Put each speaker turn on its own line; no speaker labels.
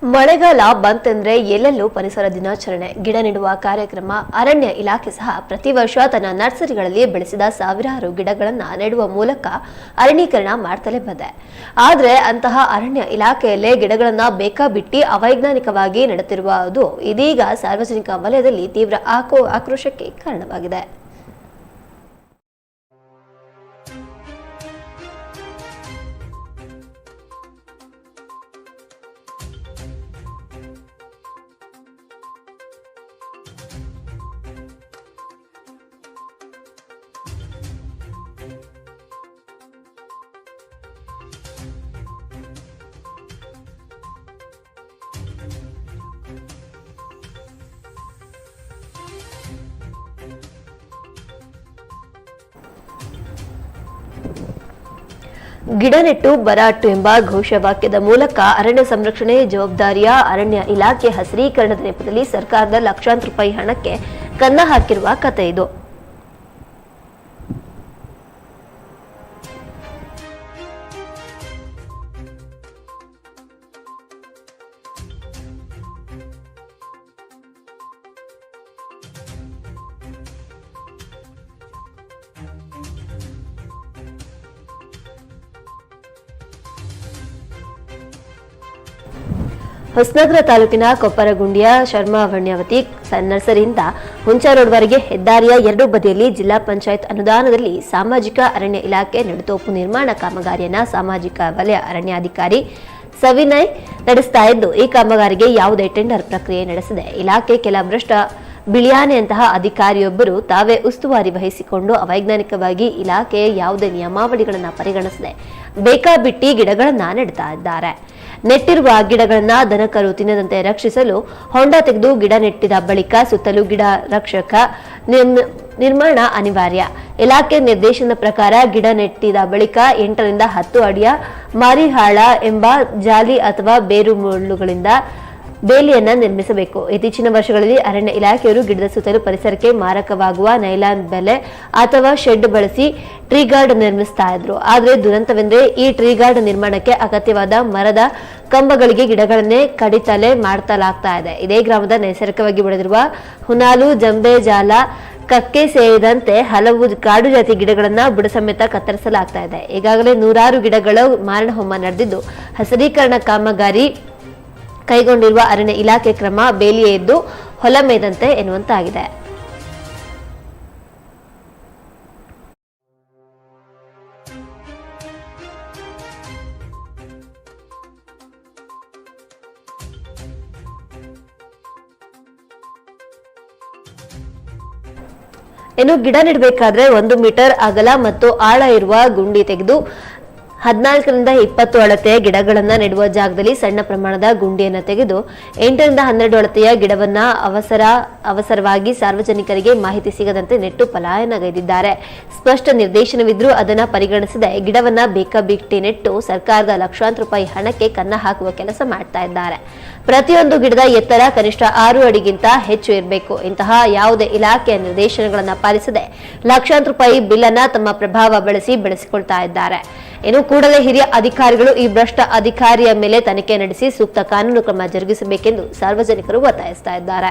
ಮಳೆಗಾಲ ಬಂತೆಂದ್ರೆ ಎಲ್ಲೆಲ್ಲೂ ಪರಿಸರ ದಿನಾಚರಣೆ, ಗಿಡ ನೆಡುವ ಕಾರ್ಯಕ್ರಮ. ಅರಣ್ಯ ಇಲಾಖೆ ಸಹ ಪ್ರತಿ ವರ್ಷ ತನ್ನ ನರ್ಸರಿಗಳಲ್ಲಿ ಬೆಳೆಸಿದ ಸಾವಿರಾರು ಗಿಡಗಳನ್ನು ನೆಡುವ ಮೂಲಕ ಅರಣ್ಯೀಕರಣ ಮಾಡ್ತಲೇ ಬಂದೆ. ಆದ್ರೆ ಅಂತಹ ಅರಣ್ಯ ಇಲಾಖೆಯಲ್ಲೇ ಗಿಡಗಳನ್ನ ಬೇಕಾಬಿಟ್ಟಿ ಅವೈಜ್ಞಾನಿಕವಾಗಿ ನೆಡುತ್ತಿರುವುದು ಇದೀಗ ಸಾರ್ವಜನಿಕ ವಲಯದಲ್ಲಿ ತೀವ್ರ ಆಕ್ರೋಶಕ್ಕೆ ಕಾರಣವಾಗಿದೆ. ಗಿಡ ನೆಟ್ಟು ಬರಾಟು ಎಂಬ ಘೋಷವಾಕ್ಯದ ಮೂಲಕ ಅರಣ್ಯ ಸಂರಕ್ಷಣೆ ಜವಾಬ್ದಾರಿಯ ಅರಣ್ಯ ಇಲಾಖೆ ಹಸಿರೀಕರಣದ ನೆಪದಲ್ಲಿ ಸರ್ಕಾರದ ಲಕ್ಷಾಂತರ ರೂಪಾಯಿ ಹಣಕ್ಕೆ ಕನ್ನ ಹಾಕಿರುವ ಕಥೆ ಇದು. ಹೊಸನಗರ ತಾಲೂಕಿನ ಕೊಪ್ಪರಗುಂಡಿಯ ಶರ್ಮಾ ವಣ್ಯಾವತಿ ನರ್ಸರಿಯಿಂದ ಹುಂಚಾ ರೋಡ್ವರೆಗೆ ಹೆದ್ದಾರಿಯ ಎರಡೂ ಬದಿಯಲ್ಲಿ ಜಿಲ್ಲಾ ಪಂಚಾಯತ್ ಅನುದಾನದಲ್ಲಿ ಸಾಮಾಜಿಕ ಅರಣ್ಯ ಇಲಾಖೆ ನೆಡುತೋಪು ನಿರ್ಮಾಣ ಕಾಮಗಾರಿಯನ್ನ ಸಾಮಾಜಿಕ ವಲಯ ಅರಣ್ಯಾಧಿಕಾರಿ ಸವಿನಯ್ ನಡೆಸ್ತಾ ಇದ್ದು, ಈ ಕಾಮಗಾರಿಗೆ ಯಾವುದೇ ಟೆಂಡರ್ ಪ್ರಕ್ರಿಯೆ ನಡೆಸದೆ ಇಲಾಖೆ ಕೆಲ ಭ್ರಷ್ಟ ಬಿಳಿಯಾನೆಯಂತಹ ಅಧಿಕಾರಿಯೊಬ್ಬರು ತಾವೇ ಉಸ್ತುವಾರಿ ವಹಿಸಿಕೊಂಡು ಅವೈಜ್ಞಾನಿಕವಾಗಿ ಇಲಾಖೆಯ ಯಾವುದೇ ನಿಯಮಾವಳಿಗಳನ್ನು ಪರಿಗಣಿಸದೆ ಬೇಕಾಬಿಟ್ಟಿ ಗಿಡಗಳನ್ನ ನೆಡ್ತಾ ಇದ್ದಾರೆ. ನೆಟ್ಟಿರುವ ಗಿಡಗಳನ್ನ ದನಕರು ತಿನ್ನದಂತೆ ರಕ್ಷಿಸಲು ಹೊಂಡ ತೆಗೆದು ಗಿಡ ನೆಟ್ಟಿದ ಬಳಿಕ ಸುತ್ತಲೂ ಗಿಡ ರಕ್ಷಕ ನಿರ್ಮಾಣ ಅನಿವಾರ್ಯ. ಇಲಾಖೆ ನಿರ್ದೇಶನ ಪ್ರಕಾರ ಗಿಡ ನೆಟ್ಟಿದ ಬಳಿಕ 8 ರಿಂದ 10 ಅಡಿಯ ಮಾರಿಹಾಳ ಎಂಬ ಜಾಲಿ ಅಥವಾ ಬೇರು ಮುಳ್ಳುಗಳಿಂದ ಬೇಲಿಯನ್ನ ನಿರ್ಮಿಸಬೇಕು. ಇತ್ತೀಚಿನ ವರ್ಷಗಳಲ್ಲಿ ಅರಣ್ಯ ಇಲಾಖೆಯವರು ಗಿಡದ ಸುತ್ತಲೂ ಪರಿಸರಕ್ಕೆ ಮಾರಕವಾಗುವ ನೈಲಾನ್ ಬೆಲೆ ಅಥವಾ ಶೆಡ್ ಬಳಸಿ ಟ್ರೀ ಗಾರ್ಡ್ ನಿರ್ಮಿಸ್ತಾ ಇದ್ರು. ಆದ್ರೆ ದುರಂತವೆಂದ್ರೆ ಈ ಟ್ರೀ ಗಾರ್ಡ್ ನಿರ್ಮಾಣಕ್ಕೆ ಅಗತ್ಯವಾದ ಮರದ ಕಂಬಗಳಿಗೆ ಗಿಡಗಳನ್ನೇ ಕಡಿತಲೆ ಮಾಡ್ತಲಾಗ್ತಾ ಇದೆ. ಇದೇ ಗ್ರಾಮದ ನೈಸರ್ಗಿಕವಾಗಿ ಬೆಳೆದಿರುವ ಹುನಾಲು, ಜಂಬೆ, ಜಾಲ, ಕಕ್ಕೆ ಸೇರಿದಂತೆ ಹಲವು ಕಾಡು ಜಾತಿ ಗಿಡಗಳನ್ನ ಬುಡ ಸಮೇತ ಕತ್ತರಿಸಲಾಗ್ತಾ ಇದೆ. ಈಗಾಗಲೇ 100 ಗಿಡಗಳ ಮಾರಣ ಹೋಮ ನಡೆದಿದ್ದು, ಹಸಿರೀಕರಣ ಕಾಮಗಾರಿ ಕೈಗೊಂಡಿರುವ ಅರಣ್ಯ ಇಲಾಖೆ ಕ್ರಮ ಬೇಲಿಯೇ ಎದ್ದು ಹೊಲ ಮೇದಂತೆ ಎನ್ನುವಂತಾಗಿದೆ. ಇನ್ನು ಗಿಡ ನೆಡಬೇಕಾದ್ರೆ 1 ಮೀಟರ್ ಅಗಲ ಮತ್ತು ಆಳ ಇರುವ ಗುಂಡಿ ತೆಗೆದು 14 ರಿಂದ 20 ಅಳತೆಯ ಗಿಡಗಳನ್ನ ನೆಡುವ ಜಾಗದಲ್ಲಿ ಸಣ್ಣ ಪ್ರಮಾಣದ ಗುಂಡಿಯನ್ನು ತೆಗೆದು 8 ರಿಂದ 12 ಅಳತೆಯ ಗಿಡವನ್ನ ಅವಸರವಾಗಿ ಸಾರ್ವಜನಿಕರಿಗೆ ಮಾಹಿತಿ ಸಿಗದಂತೆ ನೆಟ್ಟು ಪಲಾಯನಗೈದಿದ್ದಾರೆ. ಸ್ಪಷ್ಟ ನಿರ್ದೇಶನವಿದ್ರೂ ಅದನ್ನ ಪರಿಗಣಿಸದೆ ಗಿಡವನ್ನ ಬೇಕಾಬಿಟ್ಟಿ ನೆಟ್ಟು ಸರ್ಕಾರದ ಲಕ್ಷಾಂತರ ರೂಪಾಯಿ ಹಣಕ್ಕೆ ಕನ್ನ ಹಾಕುವ ಕೆಲಸ ಮಾಡ್ತಾ ಇದ್ದಾರೆ. ಪ್ರತಿಯೊಂದು ಗಿಡದ ಎತ್ತರ ಕನಿಷ್ಠ 6 ಅಡಿಗಿಂತ ಹೆಚ್ಚು ಇರಬೇಕು. ಇಂತಹ ಯಾವುದೇ ಇಲಾಖೆಯ ನಿರ್ದೇಶನಗಳನ್ನ ಪಾಲಿಸದೆ ಲಕ್ಷಾಂತರ ರೂಪಾಯಿ ಬಿಲ್ ಅನ್ನ ತಮ್ಮ ಪ್ರಭಾವ ಬೆಳೆಸಿಕೊಳ್ತಾ ಇದ್ದಾರೆ. ಇನ್ನು ಕೂಡಲೇ ಹಿರಿಯ ಅಧಿಕಾರಿಗಳು ಈ ಭ್ರಷ್ಟ ಅಧಿಕಾರಿಯ ಮೇಲೆ ತನಿಖೆ ನಡೆಸಿ ಸೂಕ್ತ ಕಾನೂನು ಕ್ರಮ ಜರುಗಿಸಬೇಕೆಂದು ಸಾರ್ವಜನಿಕರು ಒತ್ತಾಯಿಸ್ತಾ ಇದ್ದಾರೆ.